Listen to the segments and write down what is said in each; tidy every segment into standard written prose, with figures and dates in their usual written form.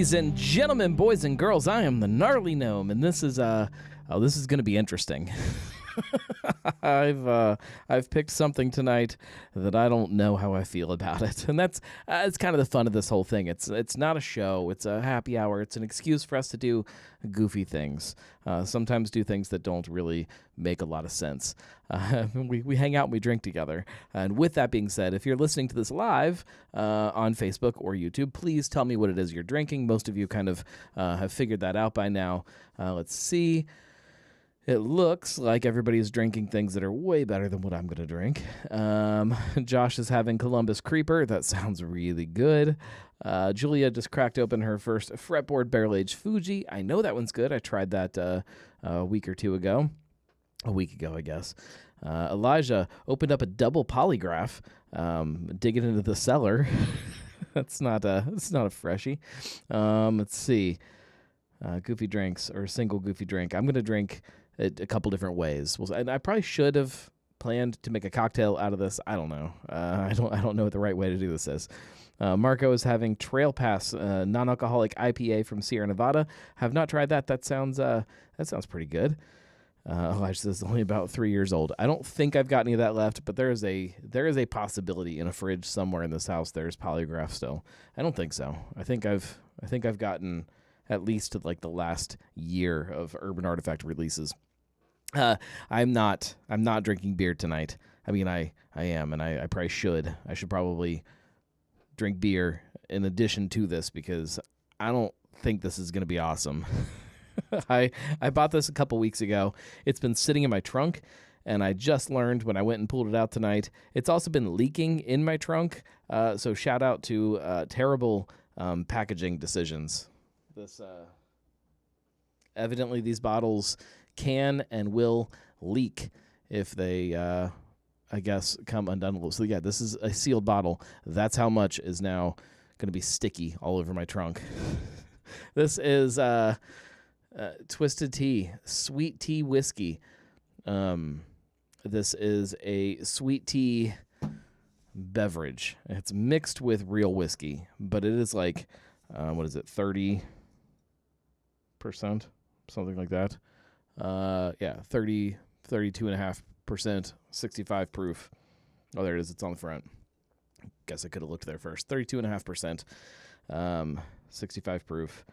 Ladies and gentlemen, boys and girls, I am the Gnarly Gnome, and this is this is going to be interesting. I've picked something tonight that I don't know how I feel about it, and that's it's kind of the fun of this whole thing. It's not a show; it's a happy hour. It's an excuse for us to do goofy things. Sometimes do things that don't really make a lot of sense. We hang out and we drink together. And with that being said, if you're listening to this live on Facebook or YouTube, please tell me what it is you're drinking. Most of you kind of have figured that out by now. Let's see. It looks like everybody's drinking things that are way better than what I'm going to drink. Josh is having Columbus Creeper. That sounds really good. Julia just cracked open her first fretboard barrel-aged Fuji. I know that one's good. I tried that a week or two ago. A week ago, I guess. Elijah opened up a double polygraph, digging into the cellar. That's not a freshie. Let's see. Goofy drinks or a single goofy drink. I'm going to drink it a couple different ways. And I probably should have planned to make a cocktail out of this. I don't know. I don't know what the right way to do this is. Marco is having Trail Pass non-alcoholic IPA from Sierra Nevada. Have not tried that. That sounds pretty good. Elijah says only about 3 years old. I don't think I've got any of that left, but there is a possibility in a fridge somewhere in this house. There's polygraph still. I don't think so. I think I've gotten at least to like the last year of Urban Artifact releases. I'm not drinking beer tonight. I mean, I am, and I probably should. I should probably drink beer in addition to this because I don't think this is going to be awesome. I bought this a couple weeks ago. It's been sitting in my trunk, and I just learned when I went and pulled it out tonight. It's also been leaking in my trunk, so shout out to terrible packaging decisions. Evidently these bottles can and will leak if they, I guess, come undone. So yeah, this is a sealed bottle. That's how much is now going to be sticky all over my trunk. This is Twisted Tea, sweet tea whiskey. This is a sweet tea beverage. It's mixed with real whiskey, but it is like, 30%, something like that. 32.5%, 65 proof. Oh, there it is. It's on the front. Guess I could have looked there first. 32.5%, 65 proof,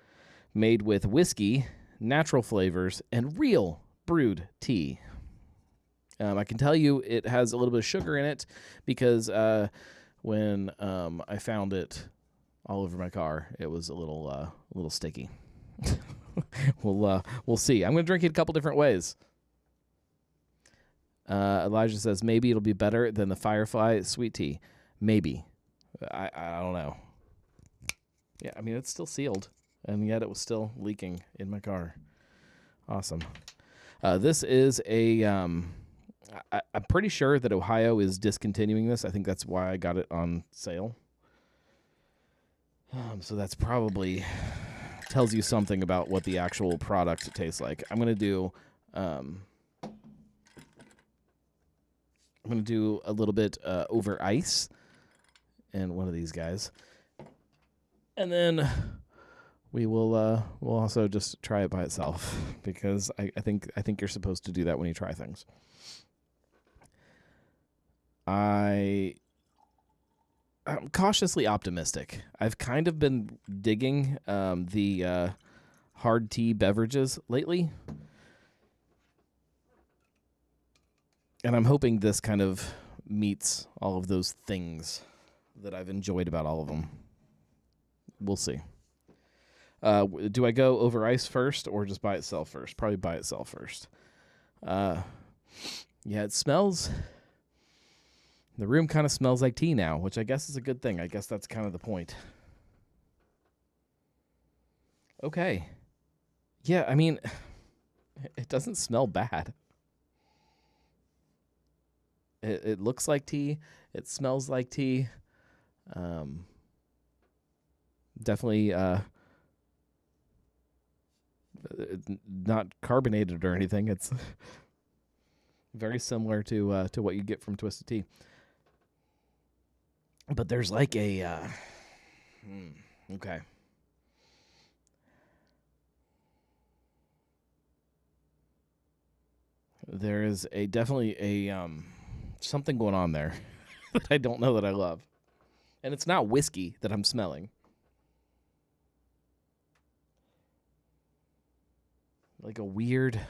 made with whiskey, natural flavors, and real brewed tea. I can tell you it has a little bit of sugar in it because when I found it all over my car, it was a little sticky. We'll see. I'm going to drink it a couple different ways. Elijah says maybe it'll be better than the Firefly sweet tea. Maybe. I don't know. Yeah, I mean, it's still sealed, and yet it was still leaking in my car. Awesome. This is a... I'm pretty sure that Ohio is discontinuing this. I think that's why I got it on sale. So that's probably tells you something about what the actual product tastes like. I'm gonna do a little bit over ice and one of these guys, and then we will we'll also just try it by itself because I think you're supposed to do that when you try things. I'm cautiously optimistic. I've kind of been digging the hard tea beverages lately. And I'm hoping this kind of meets all of those things that I've enjoyed about all of them. We'll see. Do I go over ice first or just by itself first? Probably by itself first. Yeah, it smells... The room kind of smells like tea now, which I guess is a good thing. I guess that's kind of the point. Okay. Yeah, I mean, it doesn't smell bad. It looks like tea. It smells like tea. Definitely not carbonated or anything. It's very similar to what you get from Twisted Tea. But there's like a... okay. There is definitely a something going on there that I don't know that I love. And it's not whiskey that I'm smelling. Like a weird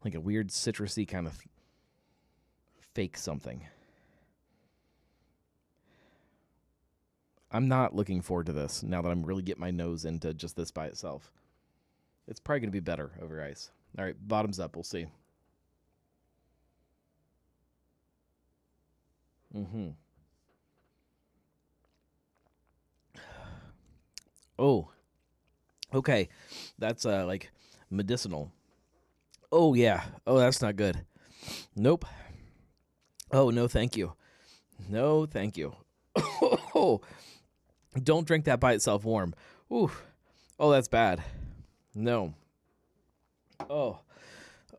citrusy kind of fake something. I'm not looking forward to this now that I'm really getting my nose into just this by itself. It's probably going to be better over ice. All right, bottoms up. We'll see. Oh, okay. That's like medicinal. Oh, yeah. Oh, that's not good. Nope. Oh, no, thank you. No, thank you. Oh, don't drink that by itself warm. Ooh. Oh, that's bad. No. Oh.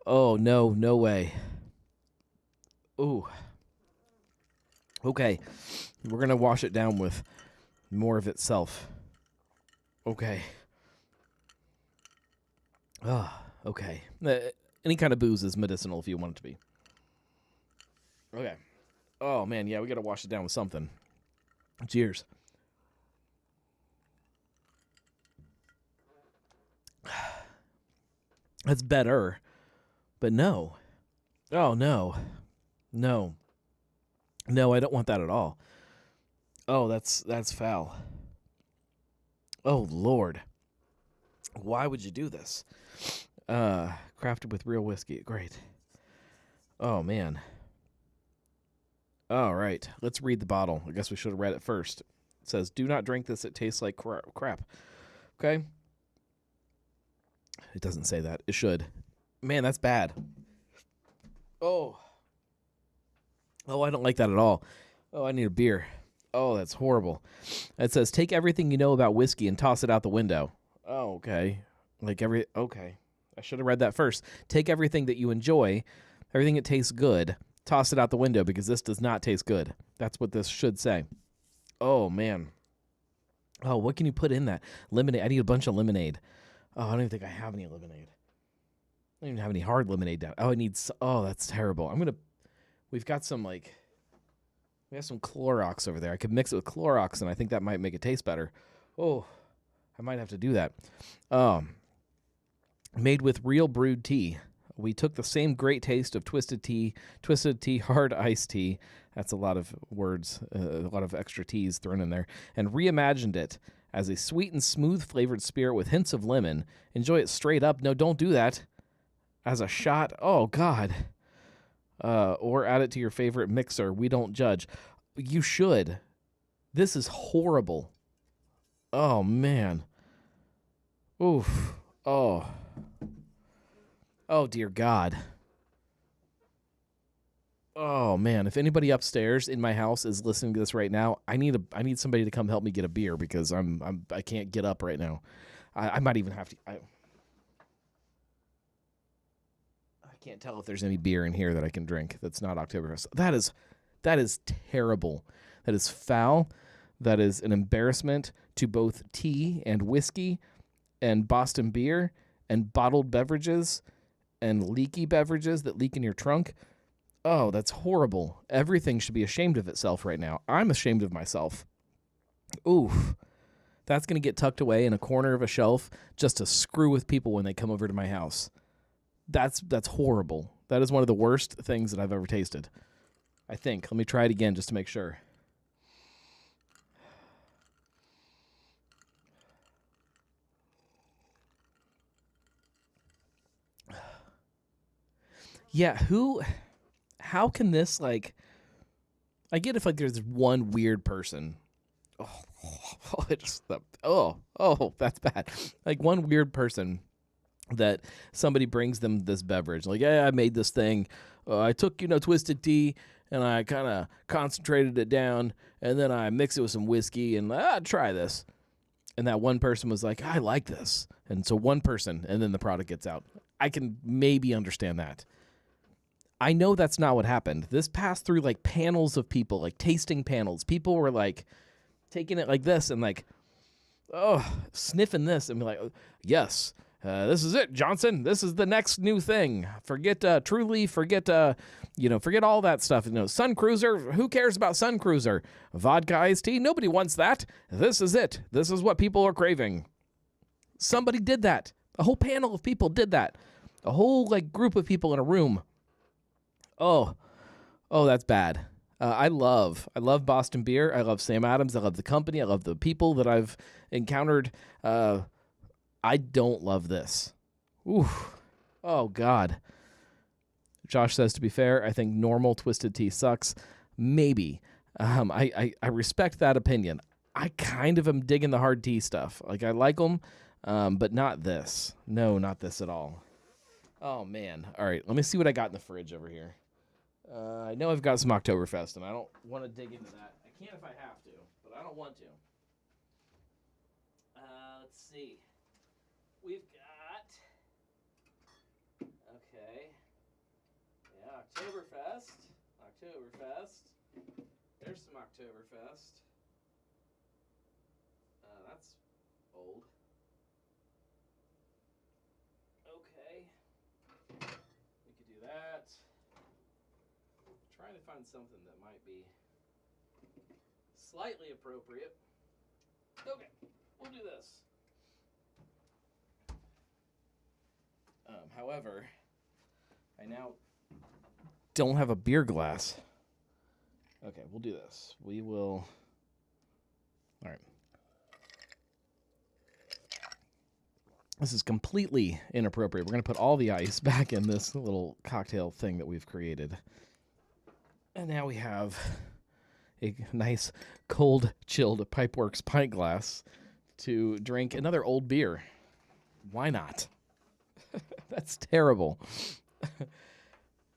Oh, no, no way. Ooh. Okay. We're going to wash it down with more of itself. Okay. Okay. Any kind of booze is medicinal if you want it to be. Okay. Oh, man, yeah, we got to wash it down with something. Cheers. That's better. But no. Oh, no. No. No, I don't want that at all. Oh, that's foul. Oh, Lord. Why would you do this? Crafted with real whiskey. Great. Oh, man. All right. Let's read the bottle. I guess we should have read it first. It says, do not drink this. It tastes like crap. Okay? It doesn't say that. It should. Man, that's bad. Oh. Oh, I don't like that at all. Oh, I need a beer. Oh, that's horrible. It says, take everything you know about whiskey and toss it out the window. Oh, okay. Okay. I should have read that first. Take everything that you enjoy, everything that tastes good, toss it out the window because this does not taste good. That's what this should say. Oh, man. Oh, what can you put in that? Lemonade. I need a bunch of lemonade. Oh, I don't even think I have any lemonade. I don't even have any hard lemonade down. Oh, that's terrible. We've got some we have some Clorox over there. I could mix it with Clorox and I think that might make it taste better. Oh, I might have to do that. Made with real brewed tea. We took the same great taste of twisted tea, hard iced tea. That's a lot of words, a lot of extra teas thrown in there, and reimagined it as a sweet and smooth flavored spirit with hints of lemon. Enjoy it straight up. No, don't do that. As a shot. Oh, God. Or add it to your favorite mixer. We don't judge. You should. This is horrible. Oh, man. Oof. Oh. Oh, dear God. Oh, man. If anybody upstairs in my house is listening to this right now, I need somebody to come help me get a beer because I can't get up right now. I might even have to. I can't tell if there's any beer in here that I can drink that's not Oktoberfest. That is terrible. That is foul. That is an embarrassment to both tea and whiskey and Boston beer and bottled beverages and leaky beverages that leak in your trunk. Oh, that's horrible. Everything should be ashamed of itself right now. I'm ashamed of myself. Oof. That's going to get tucked away in a corner of a shelf just to screw with people when they come over to my house. That's horrible. That is one of the worst things that I've ever tasted. I think. Let me try it again just to make sure. Yeah, how can this, I get if, there's one weird person. That's bad. One weird person that somebody brings them this beverage. I made this thing. I took, twisted tea, and I kind of concentrated it down, and then I mixed it with some whiskey, and try this. And that one person was like, I like this. And so one person, and then the product gets out. I can maybe understand that. I know that's not what happened. This passed through panels of people, tasting panels. People were taking it like this and sniffing this and be like, yes, This is it, Johnson. This is the next new thing. Forget Truly. Forget forget all that stuff. Sun Cruiser. Who cares about Sun Cruiser? Vodka iced tea. Nobody wants that. This is it. This is what people are craving. Somebody did that. A whole panel of people did that. A whole group of people in a room. Oh, that's bad. I love Boston beer. I love Sam Adams. I love the company. I love the people that I've encountered. I don't love this. Ooh. Oh, God. Josh says, to be fair, I think normal twisted tea sucks. Maybe. I respect that opinion. I kind of am digging the hard tea stuff. I like them, but not this. No, not this at all. Oh, man. All right, let me see what I got in the fridge over here. I know I've got some Oktoberfest, and I don't want to dig into that. I can if I have to, but I don't want to. Let's see. We've got, okay, yeah, Oktoberfest. There's some Oktoberfest. That's old. Okay, we could do that. Trying to find something that might be slightly appropriate. Okay, we'll do this. However, I now don't have a beer glass. Okay, we'll do this. We will... All right. This is completely inappropriate. We're going to put all the ice back in this little cocktail thing that we've created. And now we have a nice, cold, chilled Pipeworks pint glass to drink another old beer. Why not? That's terrible.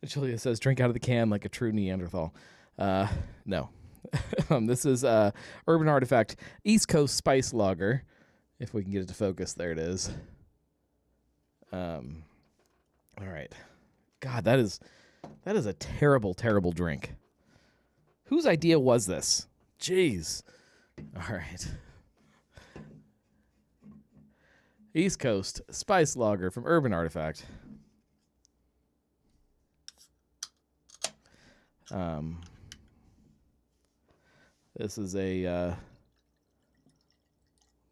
Julia says, drink out of the can like a true Neanderthal. No. This is Urban Artifact East Coast Spice Lager. If we can get it to focus, there it is. All right. God, that is a terrible, terrible drink. Whose idea was this? Jeez. All right. East Coast Spice Lager from Urban Artifact. This is a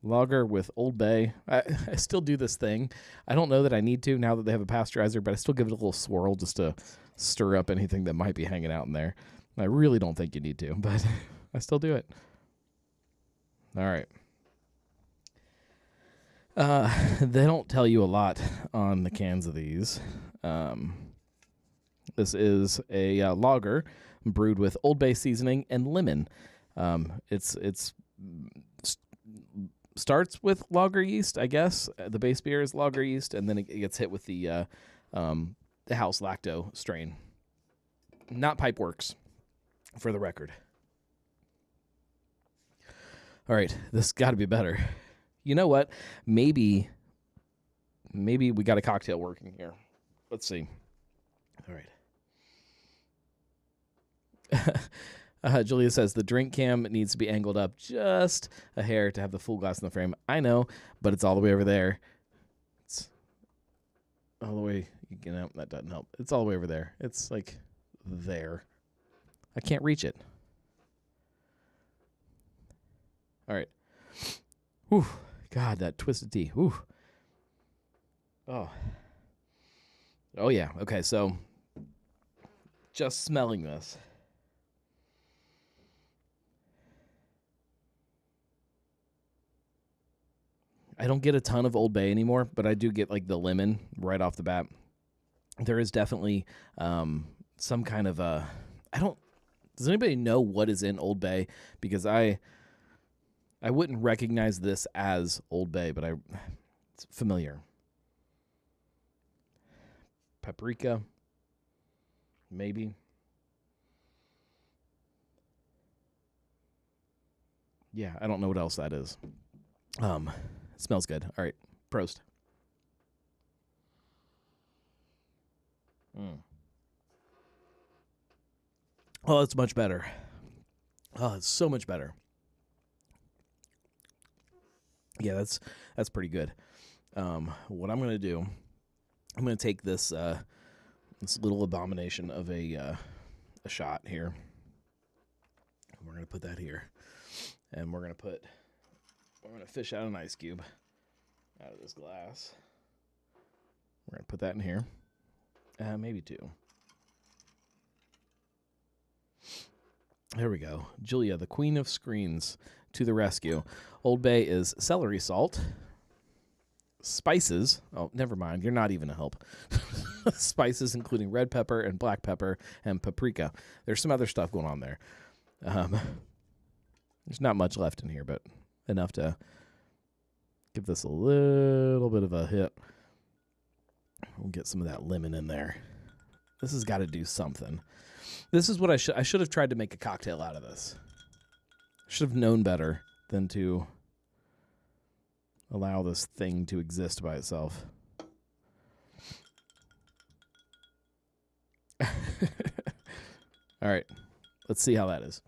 lager with Old Bay. I still do this thing. I don't know that I need to now that they have a pasteurizer, but I still give it a little swirl just to stir up anything that might be hanging out in there. I really don't think you need to, but I still do it. All right. They don't tell you a lot on the cans of these. This is a lager brewed with Old Bay seasoning and lemon. It's starts with lager yeast, I guess. The base beer is lager yeast, and then it gets hit with the House Lacto strain. Not Pipeworks, for the record. All right, this got to be better. You know what? Maybe we got a cocktail working here. Let's see. All right. Julia says the drink cam needs to be angled up just a hair to have the full glass in the frame. I know, but it's all the way over there. It's all the way. That doesn't help. It's all the way over there. It's like there. I can't reach it. All right. Whew. God, that twisted tea. Whew. Oh. Oh, yeah. Okay, so just smelling this. I don't get a ton of Old Bay anymore, but I do get like the lemon right off the bat. There is definitely some kind of does anybody know what is in Old Bay? Because I wouldn't recognize this as Old Bay, but it's familiar. Paprika, maybe. Yeah, I don't know what else that is. It smells good. All right, Prost. Oh, it's much better. Oh, it's so much better. Yeah, that's pretty good. what I'm going to do, I'm going to take this this little abomination of a shot here. We're going to put that here. And we're going to fish out an ice cube out of this glass. We're going to put that in here. Maybe 2. There we go. Julia, the queen of screens, to the rescue. Old Bay is celery salt. Spices. Oh, never mind. You're not even a help. Spices including red pepper and black pepper and paprika. There's some other stuff going on there. There's not much left in here, but enough to give this a little bit of a hit. We'll get some of that lemon in there. This has got to do something. This is what I should have tried to make a cocktail out of this. I should have known better than to allow this thing to exist by itself. All right. Let's see how that is.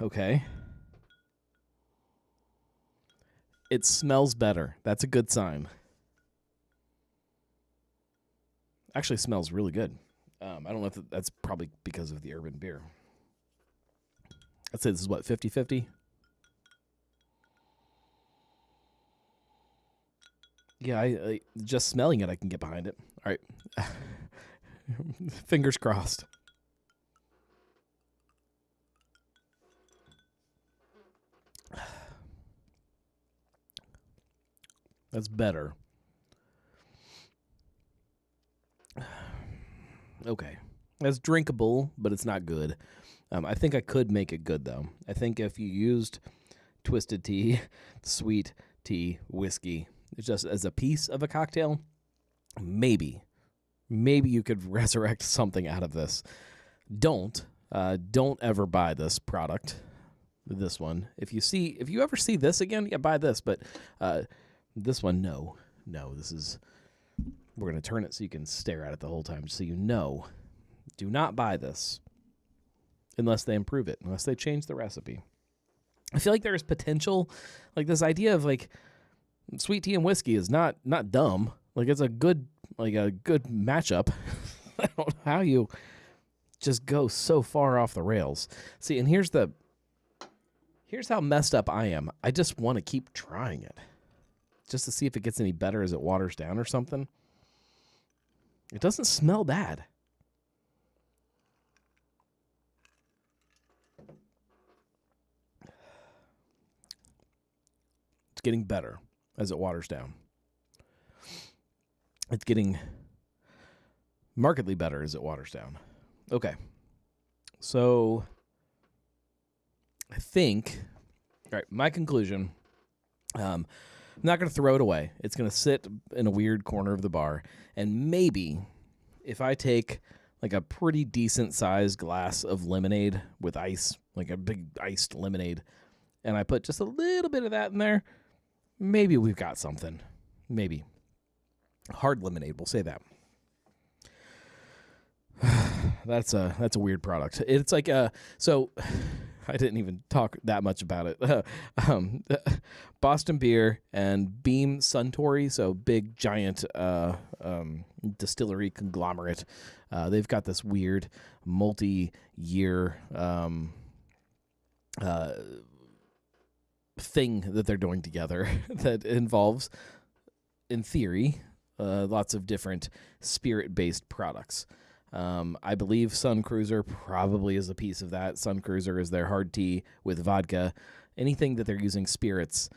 Okay. It smells better. That's a good sign. Actually smells really good. I don't know if that's probably because of the urban beer. I'd say this is what, 50-50? Yeah, I just smelling it, I can get behind it. All right. Fingers crossed. That's better. Okay. That's drinkable, but it's not good. I think I could make it good, though. I think if you used twisted tea, sweet tea, whiskey, just as a piece of a cocktail, maybe you could resurrect something out of this. Don't ever buy this product, this one. If you ever see this again, yeah, buy this. But this one, no, this is. We're gonna turn it so you can stare at it the whole time, so you know. Do not buy this unless they improve it, unless they change the recipe. I feel like there is potential, like this idea of like sweet tea and whiskey is not dumb. Like it's a good matchup. I don't know how you just go so far off the rails. See, and here's how messed up I am. I just want to keep trying it, just to see if it gets any better as it waters down or something. It doesn't smell bad. It's getting better as it waters down. It's getting markedly better as it waters down. Okay. So I think, all right, my conclusion, I'm not going to throw it away. It's going to sit in a weird corner of the bar. And maybe if I take like a pretty decent sized glass of lemonade with ice, like a big iced lemonade, and I put just a little bit of that in there, maybe we've got something. Maybe. Hard lemonade, we'll say that. That's a weird product. It's like so I didn't even talk that much about it. Boston Beer and Beam Suntory, so big giant distillery conglomerate. They've got this weird multi-year thing that they're doing together that involves, in theory, lots of different spirit-based products. I believe Sun Cruiser probably is a piece of that. Sun Cruiser is their hard tea with vodka. Anything that they're using spirits.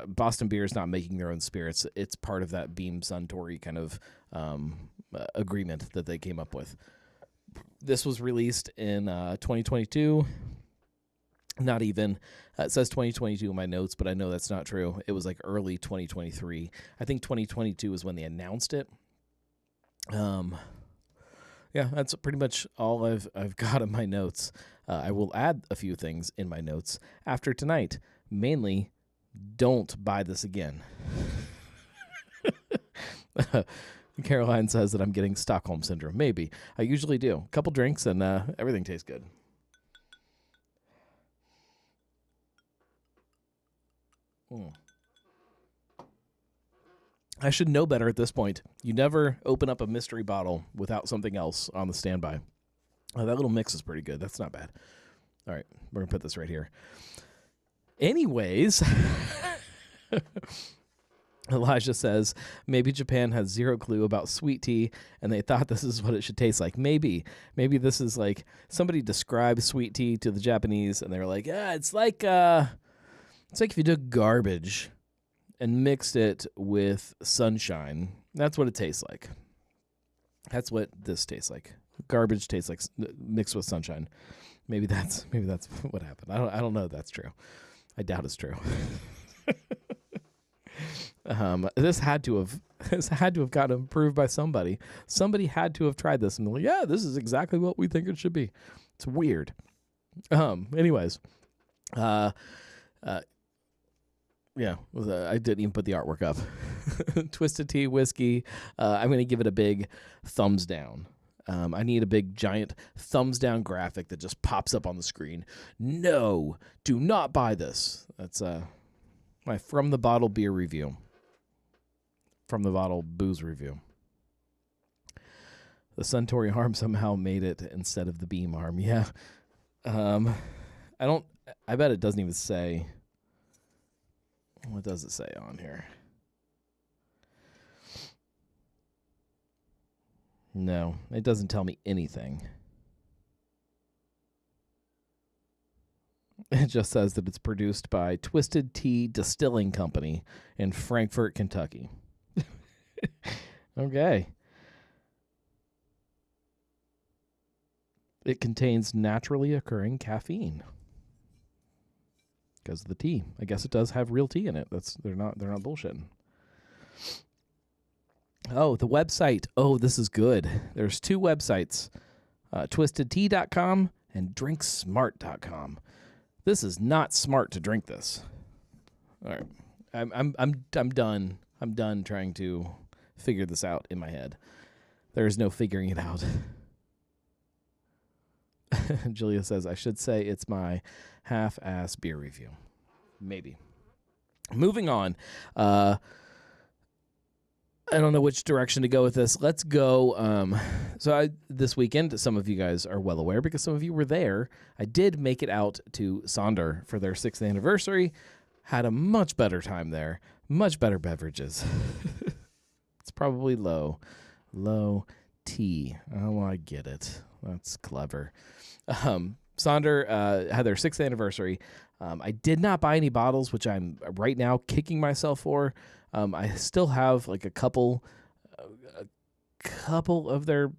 Boston Beer is not making their own spirits. It's part of that Beam Suntory kind of agreement that they came up with. This was released in 2022. Not even. It says 2022 in my notes, but I know that's not true. It was like early 2023. I think 2022 is when they announced it. Yeah, that's pretty much all I've got in my notes. I will add a few things in my notes after tonight. Mainly, don't buy this again. Caroline says that I'm getting Stockholm Syndrome. Maybe. I usually do. A couple drinks and everything tastes good. I should know better at this point. You never open up a mystery bottle without something else on the standby. Oh, that little mix is pretty good. That's not bad. All right, we're going to put this right here. Anyways, Elijah says, maybe Japan has zero clue about sweet tea and they thought this is what it should taste like. Maybe this is like somebody described sweet tea to the Japanese and they were like, yeah, it's like if you took garbage and mixed it with sunshine. That's what it tastes like. That's what this tastes like. Garbage tastes like mixed with sunshine. Maybe that's what happened. I don't know if that's true. I doubt it's true. This had to have gotten approved by somebody. Somebody had to have tried this and been like, yeah, this is exactly what we think it should be. It's weird. Anyways, yeah, I didn't even put the artwork up. Twisted Tea whiskey. I'm going to give it a big thumbs down. I need a big, giant thumbs down graphic that just pops up on the screen. No, do not buy this. That's my From the Bottle beer review. From the Bottle booze review. The Suntory arm somehow made it instead of the Beam arm. Yeah. I bet it doesn't even say. What does it say on here? No, it doesn't tell me anything. It just says that it's produced by Twisted Tea Distilling Company in Frankfort, Kentucky. Okay. It contains naturally occurring caffeine. Because of the tea. I guess it does have real tea in it. They're not bullshitting. Oh, the website. Oh, this is good. There's two websites. twistedtea.com and drinksmart.com. This is not smart to drink this. All right. I'm done. I'm done trying to figure this out in my head. There is no figuring it out. Julia says, I should say it's my half-ass beer review. Maybe. Moving on. I don't know which direction to go with this. Let's go. This weekend, some of you guys are well aware because some of you were there. I did make it out to Sonder for their 6th anniversary. Had a much better time there. Much better beverages. It's probably low T. Oh, I get it. That's clever. Sonder had their 6th anniversary. I did not buy any bottles, which I'm right now kicking myself for. I still have like a couple of their.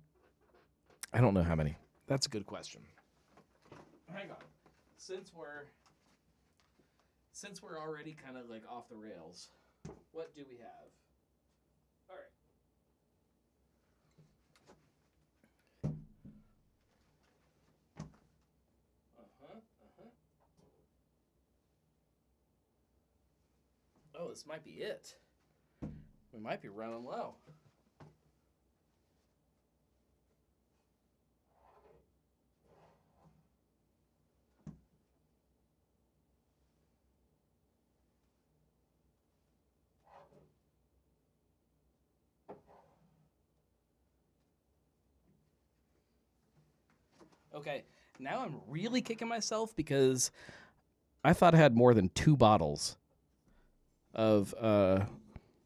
I don't know how many. That's a good question. Hang on. Since we're already kind of like off the rails, what do we have? All right. Oh, this might be it. We might be running low. Okay, now I'm really kicking myself because I thought I had more than 2 bottles of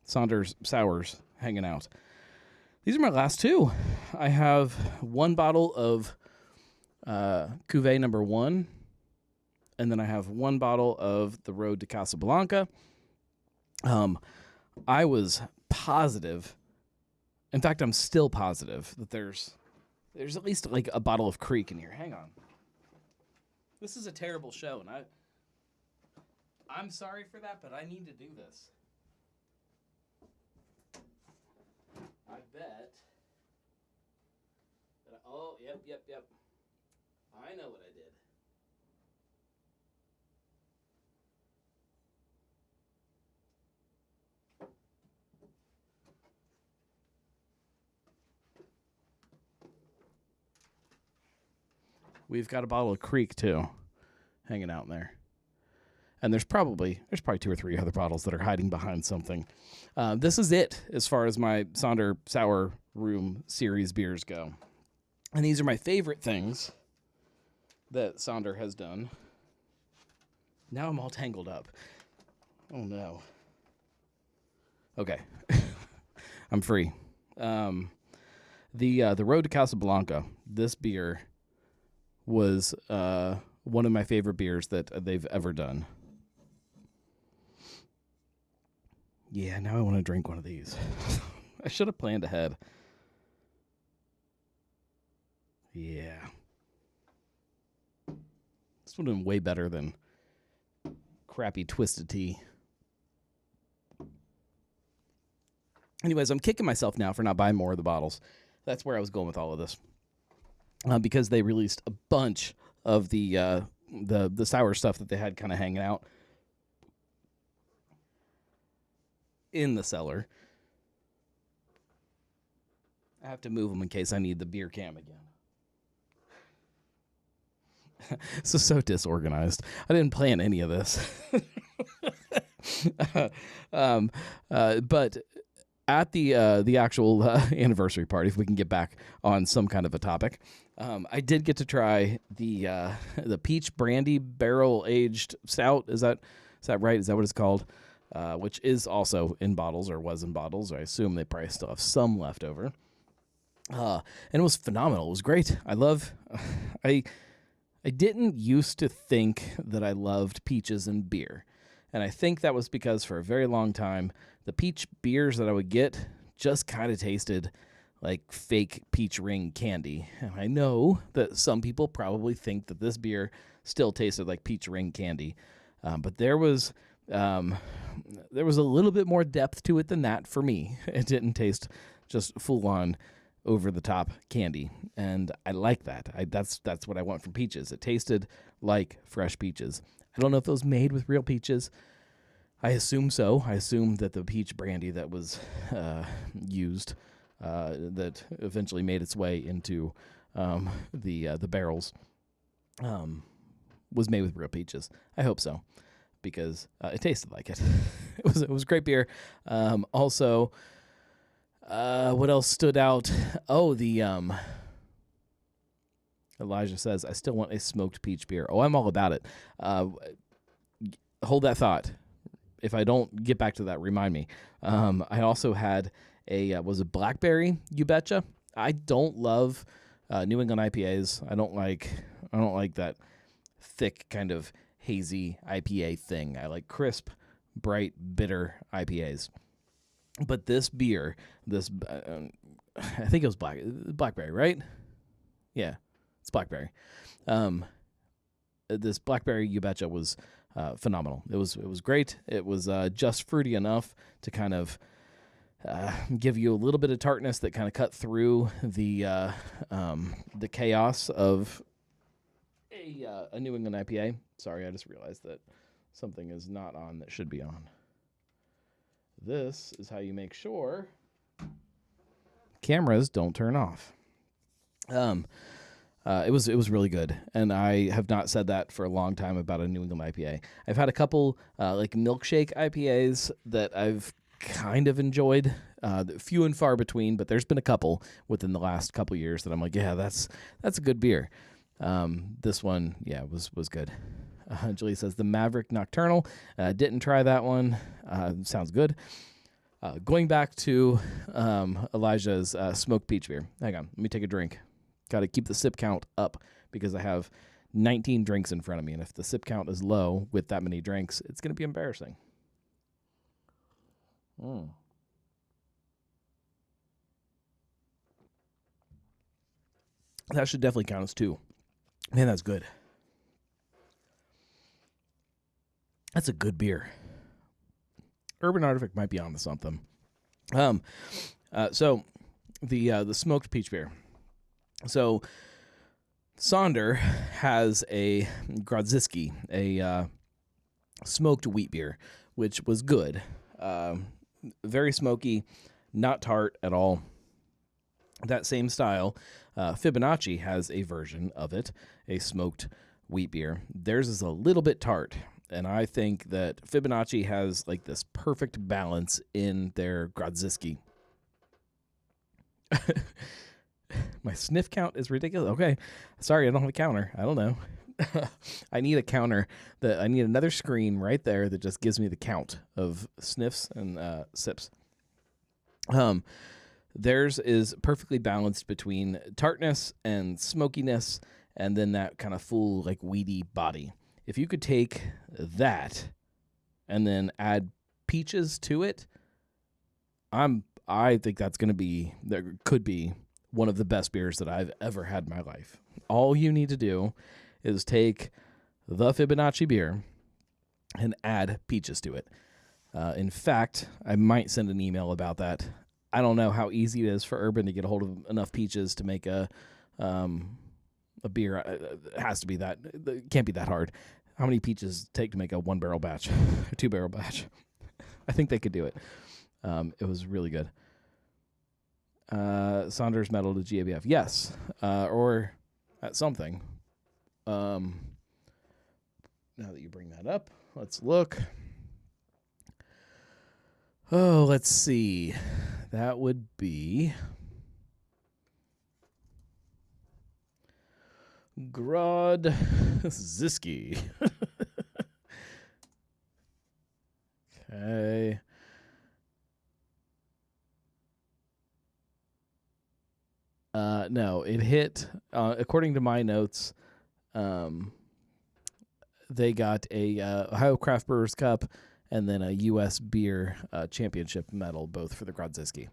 Saunders Sours hanging out. These are my last 2. I have 1 bottle of Cuvée number 1, and then I have 1 bottle of the Road to Casablanca. I was positive. In fact, I'm still positive that there's at least like a bottle of Creek in here. Hang on. This is a terrible show, and I'm sorry for that, but I need to do this. I bet. Oh, yep. I know what I did. We've got a bottle of Creek, too, hanging out in there. And there's probably 2 or 3 other bottles that are hiding behind something. This is it as far as my Sonder Sour Room series beers go. And these are my favorite things that Sonder has done. Now I'm all tangled up. Oh no. Okay. I'm free. The Road to Casablanca, this beer was one of my favorite beers that they've ever done. Yeah, now I want to drink one of these. I should have planned ahead. Yeah. This would have been way better than crappy Twisted Tea. Anyways, I'm kicking myself now for not buying more of the bottles. That's where I was going with all of this. Because they released a bunch of the sour stuff that they had kind of hanging out in the cellar. I have to move them in case I need the beer cam again. So disorganized. I didn't plan any of this. But at the actual anniversary party, if we can get back on some kind of a topic, I did get to try the peach brandy barrel aged stout. Is that right? Is that what it's called? Which is also in bottles, or was in bottles. I assume they probably still have some left over. And it was phenomenal. It was great. I didn't used to think that I loved peaches and beer. And I think that was because for a very long time, the peach beers that I would get just kind of tasted like fake peach ring candy. And I know that some people probably think that this beer still tasted like peach ring candy. But there was a little bit more depth to it than that for me. It didn't taste just full on over-the-top candy, and I like that. That's what I want from peaches. It tasted like fresh peaches. I don't know if it was made with real peaches. I assume so. I assume that the peach brandy that was used, that eventually made its way into the barrels, was made with real peaches. I hope so, because it tasted like it. It was great beer. Also, what else stood out? Oh, Elijah says, I still want a smoked peach beer. Oh, I'm all about it. Hold that thought. If I don't get back to that, remind me. I also had was it blackberry? You betcha. I don't love New England IPAs. I don't like that thick kind of hazy IPA thing. I like crisp, bright, bitter IPAs. But this beer, I think it was blackberry, right? Yeah, it's blackberry. This blackberry, you betcha, was phenomenal. It was great. It was just fruity enough to kind of give you a little bit of tartness that kind of cut through the chaos of a New England IPA. Sorry, I just realized that something is not on that should be on. This is how you make sure cameras don't turn off. It was really good, and I have not said that for a long time about a New England IPA. I've had a couple like milkshake IPAs that I've kind of enjoyed, few and far between, but there's been a couple within the last couple years that I'm like, yeah, that's a good beer. This one, yeah, was good. Julie says the Maverick Nocturnal. Didn't try that one. Sounds good. Going back to Elijah's smoked peach beer. Hang on, let me take a drink. Got to keep the sip count up because I have 19 drinks in front of me, and if the sip count is low with that many drinks, it's going to be embarrassing. That should definitely count as 2. Man, that's good. That's a good beer. Urban Artifact might be onto something. So the smoked peach beer. So Sonder has a Grodziskie, a smoked wheat beer, which was good. Very smoky, not tart at all. That same style, Fibonacci has a version of it, a smoked wheat beer. Theirs is a little bit tart. And I think that Fibonacci has like this perfect balance in their Grodziskie. My sniff count is ridiculous. Okay. Sorry, I don't have a counter. I don't know. I need a counter. I need another screen right there that just gives me the count of sniffs and sips. Theirs is perfectly balanced between tartness and smokiness, and then that kind of full, like, weedy body. If you could take that and then add peaches to it, I think that could be one of the best beers that I've ever had in my life. All you need to do is take the Fibonacci beer and add peaches to it. In fact, I might send an email about that. I don't know how easy it is for Urban to get a hold of enough peaches to make a beer. It has to be that. It can't be that hard. How many peaches take to make a 1-barrel batch, a 2-barrel batch? I think they could do it. It was really good. Saunders medal to GABF. Yes. Or at something. Now that you bring that up, let's look. Oh, let's see. That would be Grodziskie. Okay. No, it hit, according to my notes, they got a Ohio Craft Brewers Cup and then a U.S. Beer Championship medal, both for the Grodziskie.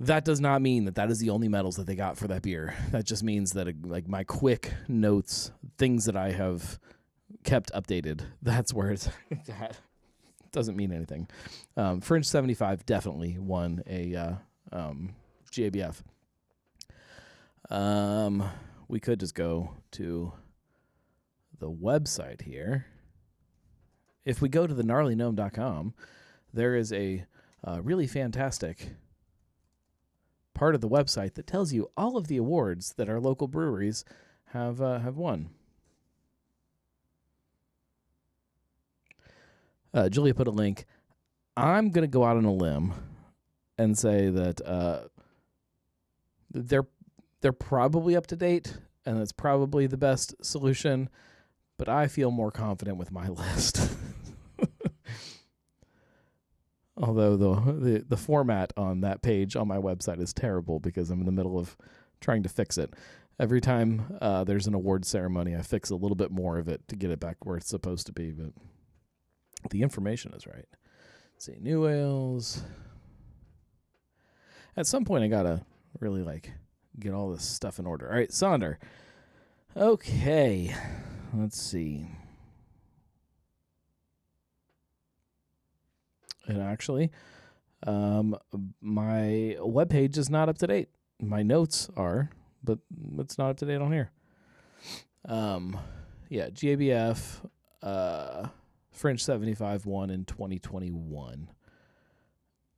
That does not mean that is the only medals that they got for that beer. That just means that, like, my quick notes, things that I have kept updated, that's where it's at. Doesn't mean anything. Fringe 75 definitely won a GABF. We could just go to the website here. If we go to the gnarlygnome.com, there is a really fantastic part of the website that tells you all of the awards that our local breweries have won. Julia put a link. I'm going to go out on a limb and say that they're probably up to date, and that's probably the best solution, but I feel more confident with my list. Although the format on that page on my website is terrible because I'm in the middle of trying to fix it. Every time there's an award ceremony, I fix a little bit more of it to get it back where it's supposed to be, but the information is right. Let's see, new ales. At some point, I gotta really get all this stuff in order. All right, Sonder. Okay, let's see. And actually, my webpage is not up to date. My notes are, but it's not up to date on here. Yeah, GABF, Fringe 75 won in 2021.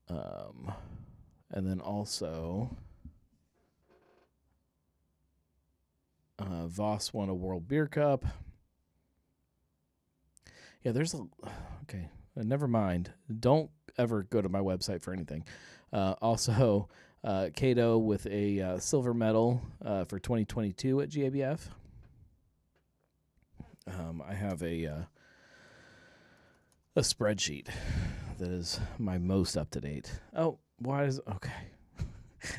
And then also, Voss won a World Beer Cup. Yeah, okay. Never mind. Don't ever go to my website for anything. Also, Cato with a silver medal for 2022 at GABF. I have a spreadsheet that is my most up to date. Oh, okay?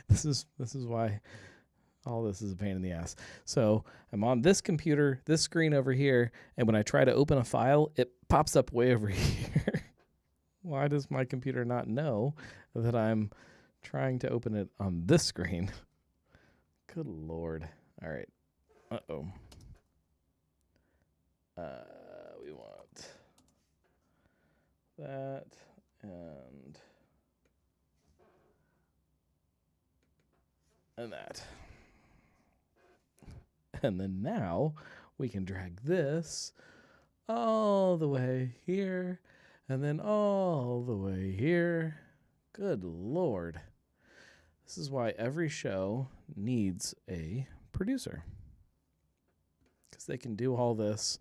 This is why all this is a pain in the ass. So I'm on this computer, this screen over here, and when I try to open a file, it pops up way over here. Why does my computer not know that I'm trying to open it on this screen? Good Lord. All right. Uh-oh. We want that and that. And then now we can drag this all the way here and then all the way here. Good Lord. This is why every show needs a producer, because they can do all this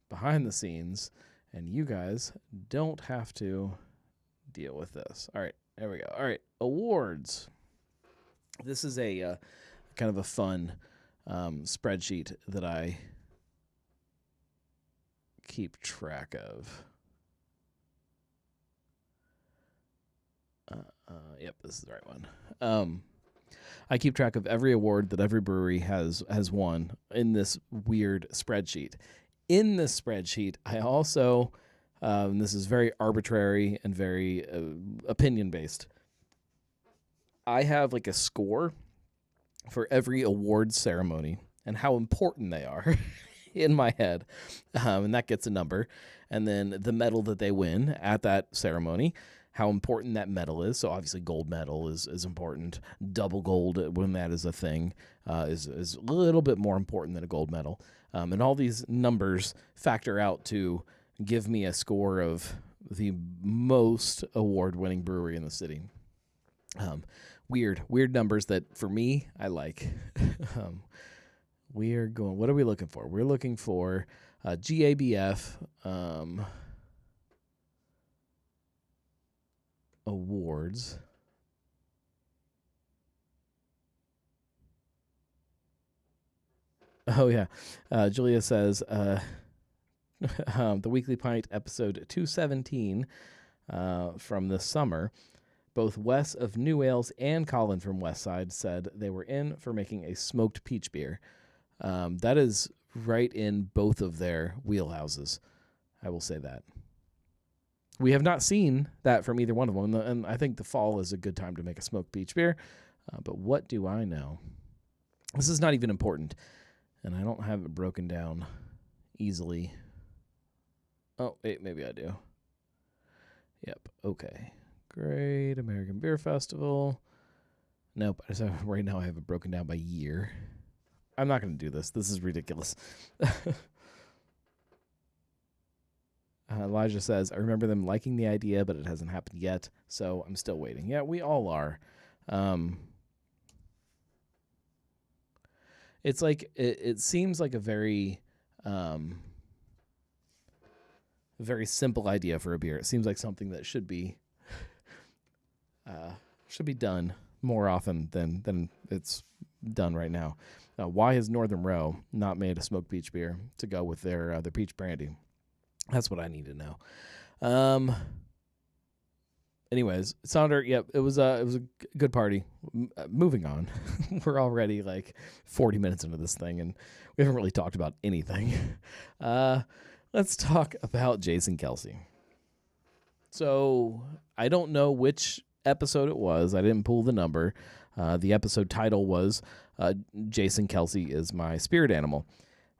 behind the scenes, and you guys don't have to deal with this. All right, there we go. All right, awards. This is a kind of a fun spreadsheet that I keep track of. Yep, this is the right one. I keep track of every award that every brewery has won in this weird spreadsheet. In this spreadsheet, I also, this is very arbitrary and very opinion-based, I have like a score for every awards ceremony and how important they are in my head. And that gets a number. And then the medal that they win at that ceremony, how important that medal is. So obviously gold medal is important. Double gold, when that is a thing, is a little bit more important than a gold medal. And all these numbers factor out to give me a score of the most award-winning brewery in the city. Weird numbers that for me, I like. We are going, what are we looking for? We're looking for GABF awards. Oh, yeah. Julia says, the Weekly Pint episode 217 from this summer, both Wes of New Ales and Colin from Westside said they were in for making a smoked peach beer. That is right in both of their wheelhouses. I will say that. We have not seen that from either one of them, and I think the fall is a good time to make a smoked peach beer. But what do I know? This is not even important, and I don't have it broken down easily. Oh, wait, maybe I do. Yep, okay. Great American Beer Festival. Nope, right now I have it broken down by year. I'm not going to do this. This is ridiculous. Elijah says, I remember them liking the idea, but it hasn't happened yet, so I'm still waiting. Yeah, we all are. It's like, it seems like a very simple idea for a beer. It seems like something that should be done more often than it's done right now. Why has Northern Row not made a smoked peach beer to go with their peach brandy? That's what I need to know. Anyways, Sonder, yep, it was a good party. Moving on. We're already like 40 minutes into this thing, and we haven't really talked about anything. Let's talk about Jason Kelce. So I don't know which episode it was. I didn't pull the number. The episode title was Jason Kelce is my spirit animal.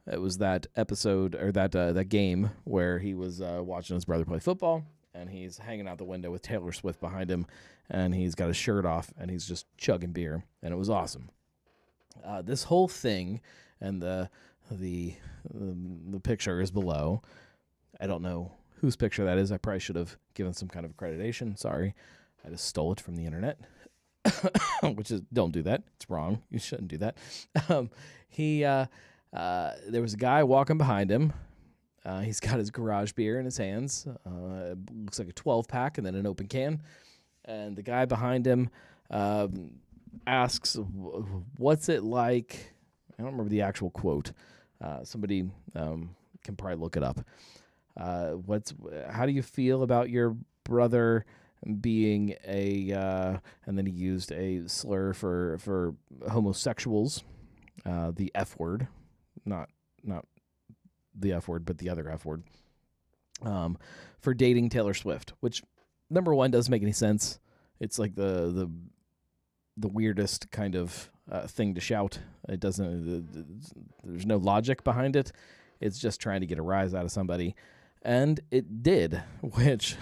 It was that episode, or that game where he was watching his brother play football, and he's hanging out the window with Taylor Swift behind him, and he's got his shirt off, and he's just chugging beer, and it was awesome. This whole thing, and the picture is below. I don't know whose picture that is. I probably should have given some kind of accreditation. Sorry. I just stole it from the internet, which is, don't do that. It's wrong. You shouldn't do that. There was a guy walking behind him. He's got his garage beer in his hands. It looks like a 12-pack and then an open can. And the guy behind him asks, what's it like? I don't remember the actual quote. Somebody can probably look it up. How do you feel about your brother being and then he used a slur for homosexuals, the F word, not the F word, but the other F word, for dating Taylor Swift, which number one doesn't make any sense. It's like the weirdest kind of thing to shout. It doesn't, there's no logic behind it. It's just trying to get a rise out of somebody. And it did, which,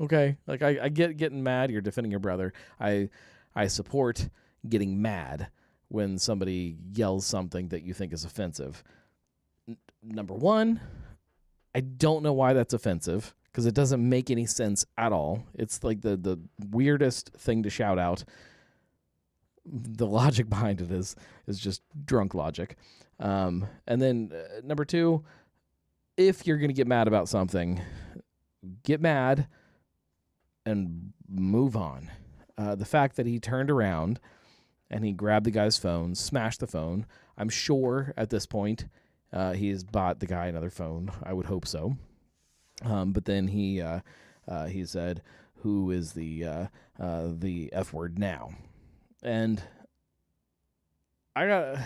okay, like I get getting mad. You're defending your brother. I support getting mad when somebody yells something that you think is offensive. Number one, I don't know why that's offensive, because it doesn't make any sense at all. It's like the weirdest thing to shout out. The logic behind it is just drunk logic. And then number two, if you're going to get mad about something, get mad and move on. The fact that he turned around and he grabbed the guy's phone, smashed the phone. I'm sure at this point he's bought the guy another phone. I would hope so. But then he said, "Who is the F word now?" And I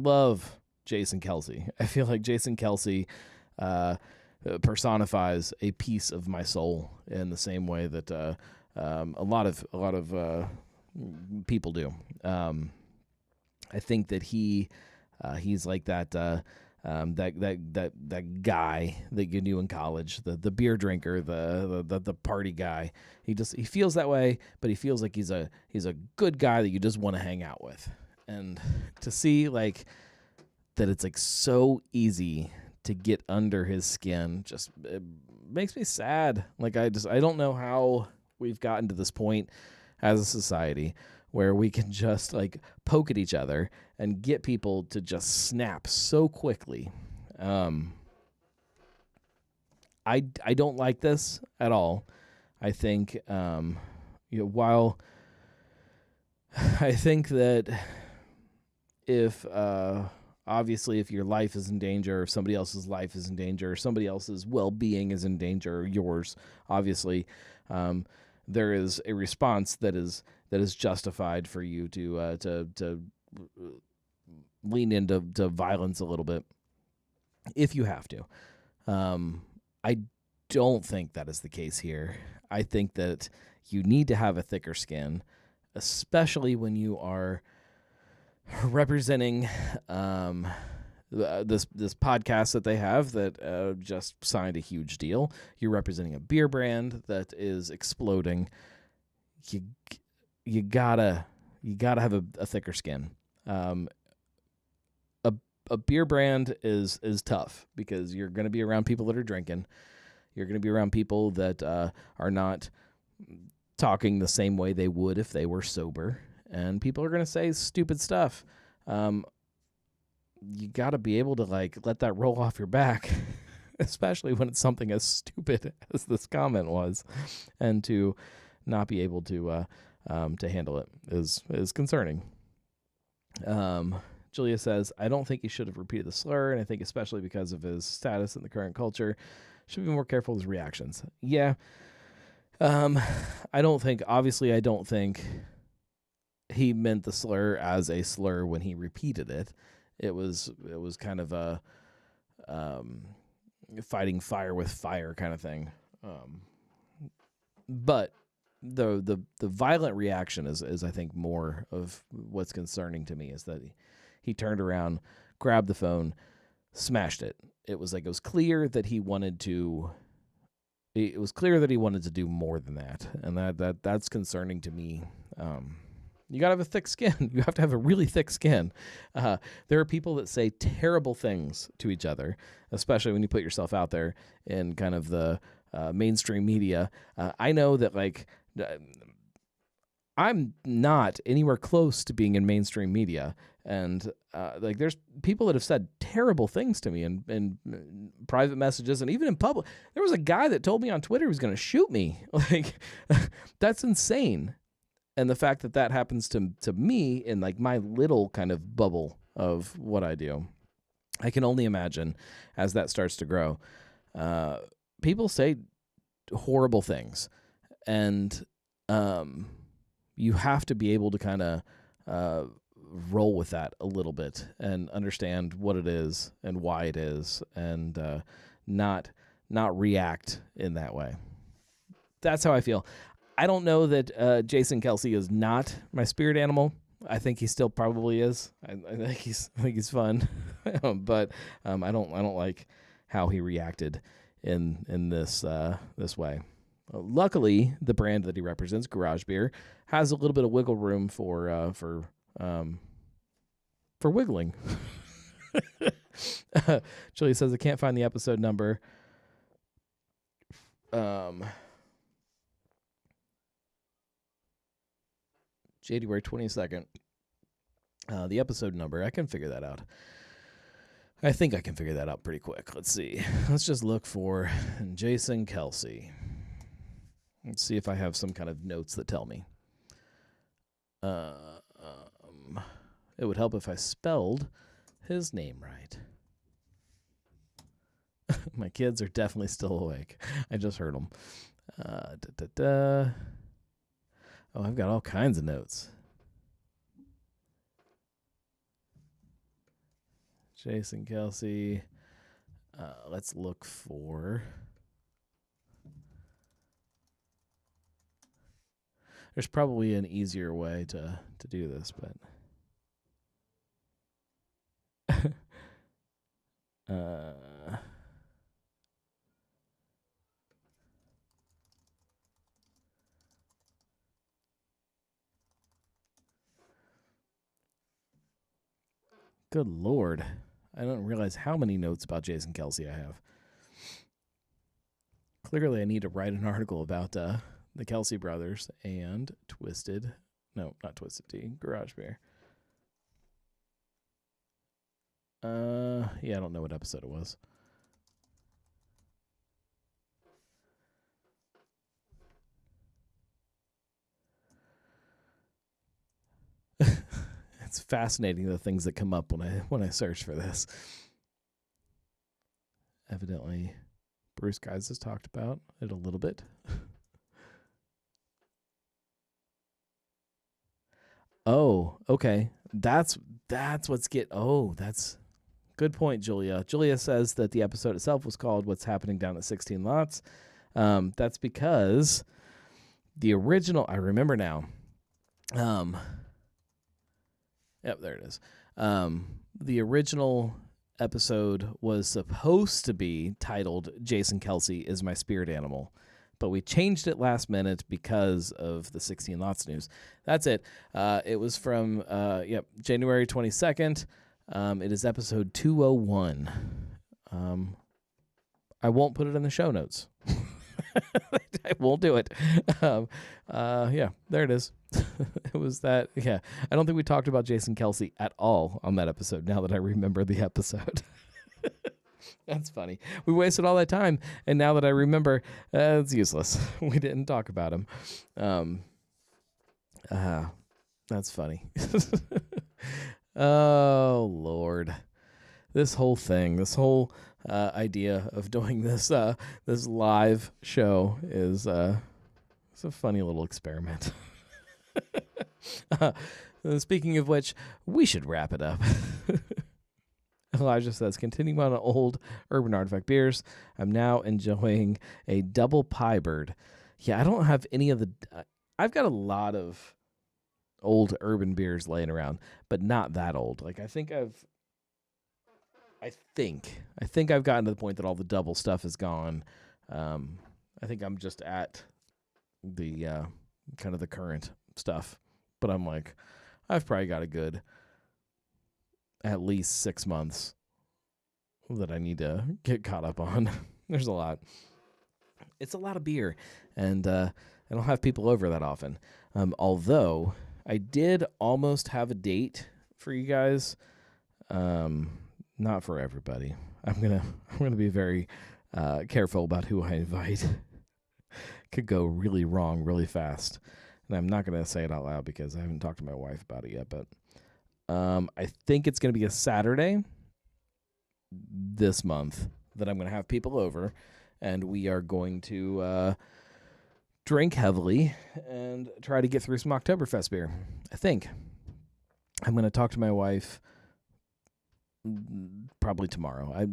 love Jason Kelce. I feel like Jason Kelce personifies a piece of my soul in the same way that a lot of people do. I think that he's like that guy that you knew in college, the beer drinker, the party guy. He feels that way, but he feels like he's a good guy that you just want to hang out with. And to see like that it's like so easy to get under his skin just it makes me sad. Like I don't know how we've gotten to this point as a society where we can just like poke at each other and get people to just snap so quickly. I don't like this at all. I think while I think that if obviously if your life is in danger, if somebody else's life is in danger, somebody else's well-being is in danger, yours obviously, there is a response that is justified for you to lean into violence a little bit if you have to. I don't think that is the case here. I think that you need to have a thicker skin, especially when you are representing this podcast that they have that just signed a huge deal. You're representing a beer brand that is exploding. You gotta have a thicker skin. A beer brand is tough because you're going to be around people that are drinking. You're going to be around people that are not talking the same way they would if they were sober. And people are going to say stupid stuff. You got to be able to like let that roll off your back, especially when it's something as stupid as this comment was, and to not be able to handle it is concerning. Julia says, I don't think he should have repeated the slur, and I think especially because of his status in the current culture, should be more careful with his reactions. Yeah. I don't think he meant the slur as a slur when he repeated it. It was kind of a fighting fire with fire kind of thing. But the violent reaction is I think more of what's concerning to me, is that he turned around, grabbed the phone, smashed it. It was clear that he wanted to. It was clear that he wanted to do more than that, and that's concerning to me. You gotta have a thick skin. You have to have a really thick skin. There are people that say terrible things to each other, especially when you put yourself out there in kind of the mainstream media. I know that I'm not anywhere close to being in mainstream media, and there's people that have said terrible things to me in private messages and even in public. There was a guy that told me on Twitter he was going to shoot me. That's insane. And the fact that happens to me in my little kind of bubble of what I do, I can only imagine as that starts to grow. People say horrible things, and you have to be able to kind of roll with that a little bit and understand what it is and why it is, and not react in that way. That's how I feel. I don't know that Jason Kelce is not my spirit animal. I think he still probably is. I think he's fun, but I don't like how he reacted in this way. Luckily, the brand that he represents, Garage Beer, has a little bit of wiggle room for wiggling. Julie says I can't find the episode number. January 22nd. The episode number, I can figure that out. I think I can figure that out pretty quick. Let's see. Let's just look for Jason Kelce. Let's see if I have some kind of notes that tell me. It would help if I spelled his name right. My kids are definitely still awake. I just heard them. Oh, I've got all kinds of notes. Jason Kelce. Let's look for... There's probably an easier way to do this, but... Good Lord. I don't realize how many notes about Jason Kelce I have. Clearly, I need to write an article about the Kelce brothers and Twisted. No, not Twisted Tea. Garage Bear. Yeah, I don't know what episode it was. It's fascinating the things that come up when I search for this. Evidently, Bruce Guys has talked about it a little bit. Oh, okay. That's what's that's good point, Julia. Julia says that the episode itself was called What's Happening Down at 16 Lots. That's because the original, I remember now. Yep, there it is. The original episode was supposed to be titled Jason Kelce is My Spirit Animal, but we changed it last minute because of the 16 Lots news. That's it. It was from January 22nd. It is episode 201. I won't put it in the show notes. I won't do it. Yeah, there it is. It was that. Yeah, I don't think we talked about Jason Kelce at all on that episode. Now that I remember the episode, that's funny. We wasted all that time, and now that I remember, it's useless. We didn't talk about him. That's funny. Oh Lord, this whole thing, this whole idea of doing this this live show is it's a funny little experiment. Speaking of which, we should wrap it up. Elijah says, continuing on old Urban Artifact beers, I'm now enjoying a double pie bird. Yeah, I don't have any of the... I've got a lot of old urban beers laying around, but not that old. Like, I think I've gotten to the point that all the double stuff is gone. I think I'm just at the kind of the current stuff. But I'm like, I've probably got a good at least 6 months that I need to get caught up on. There's a lot. It's a lot of beer, and I don't have people over that often. Although I did almost have a date for you guys. Not for everybody. I'm gonna be very careful about who I invite. Could go really wrong really fast. And I'm not going to say it out loud because I haven't talked to my wife about it yet, but I think it's going to be a Saturday this month that I'm going to have people over, and we are going to drink heavily and try to get through some Oktoberfest beer. I think. I'm going to talk to my wife probably tomorrow. I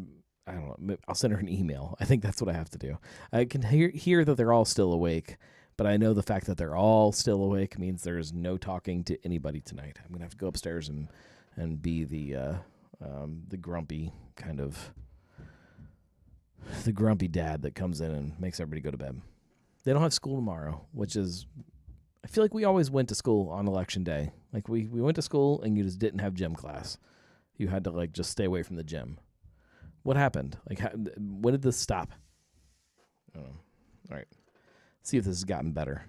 don't know. I'll send her an email. I think that's what I have to do. I can hear that they're all still awake. But I know the fact that they're all still awake means there's no talking to anybody tonight. I'm gonna have to go upstairs and be the grumpy kind of the grumpy dad that comes in and makes everybody go to bed. They don't have school tomorrow, which is I feel like we always went to school on election day. Like we went to school and you just didn't have gym class. You had to like just stay away from the gym. What happened? Like when did this stop? I don't know. All right. See if this has gotten better.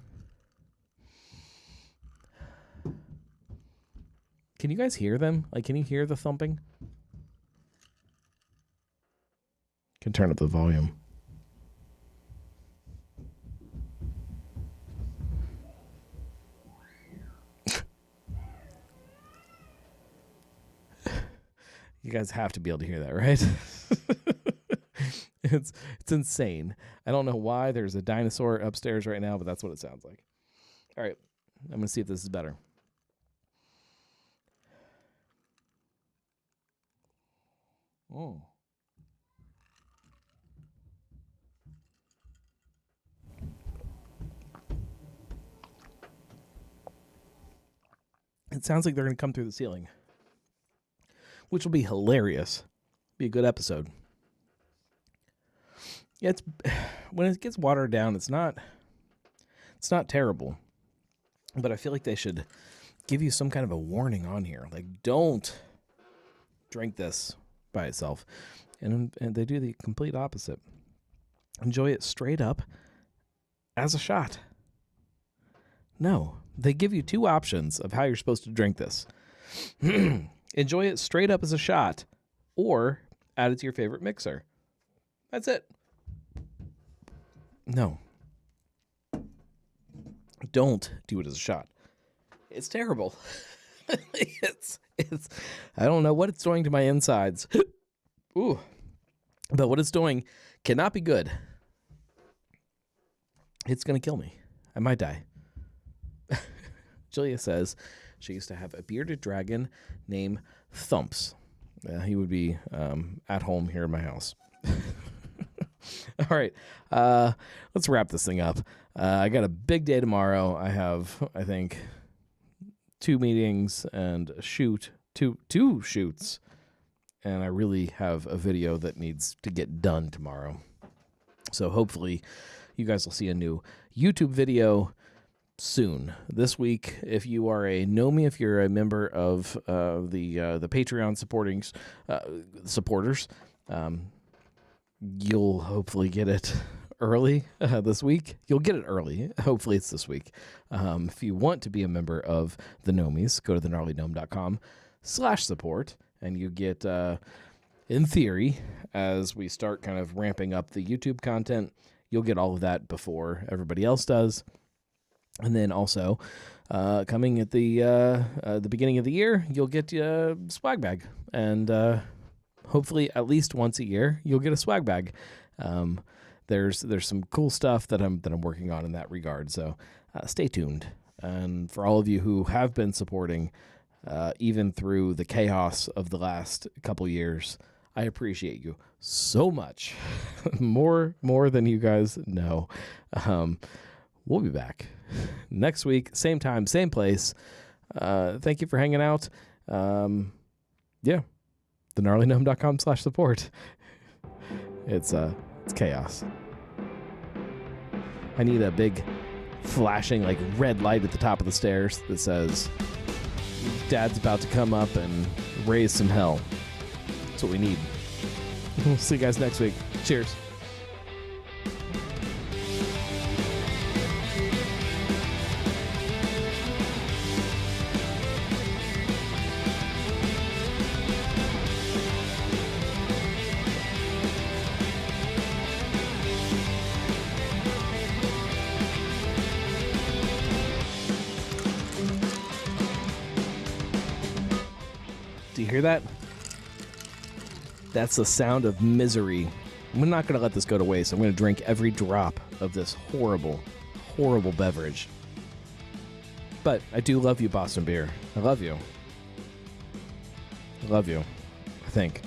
Can you guys hear them? Like, can you hear the thumping? Can turn up the volume. You guys have to be able to hear that, right? It's insane. I don't know why there's a dinosaur upstairs right now, but that's what it sounds like. All right, I'm going to see if this is better. Oh. It sounds like they're going to come through the ceiling, which will be hilarious. Be a good episode. Yeah, it's when it gets watered down, it's not terrible. But I feel like they should give you some kind of a warning on here. Like, don't drink this by itself. And they do the complete opposite. Enjoy it straight up as a shot. No, they give you two options of how you're supposed to drink this. Enjoy it straight up as a shot, or add it to your favorite mixer. That's it. No. Don't do it as a shot. It's terrible. it's I don't know what it's doing to my insides. Ooh. But what it's doing cannot be good. It's going to kill me. I might die. Julia says she used to have a bearded dragon named Thumps. He would be at home here in my house. All right. Let's wrap this thing up. I got a big day tomorrow. I have, I think, 2 meetings and a shoot, two shoots. And I really have a video that needs to get done tomorrow. So hopefully you guys will see a new YouTube video soon this week. If you are if you're a member of the Patreon supporters, you'll hopefully get it early this week. You'll get it early. Hopefully it's this week. If you want to be a member of the Gnomies, go to thegnarlygnome.com/support, and you get, in theory, as we start kind of ramping up the YouTube content, you'll get all of that before everybody else does. And then also, coming at the beginning of the year, you'll get a swag bag, and hopefully at least once a year you'll get a swag bag. There's some cool stuff that I'm working on in that regard. So stay tuned. And for all of you who have been supporting, even through the chaos of the last couple years, I appreciate you so much, more than you guys know. We'll be back next week, same time, same place. Thank you for hanging out. Yeah, thegnarlygnome.com/support. It's chaos. I need a big flashing like red light at the top of the stairs that says Dad's about to come up and raise some hell. That's what we need. We'll see you guys next week. Cheers. Do you hear that? That's the sound of misery. I'm not going to let this go to waste. I'm going to drink every drop of this horrible, horrible beverage. But I do love you, Boston Beer. I love you. I love you, I think.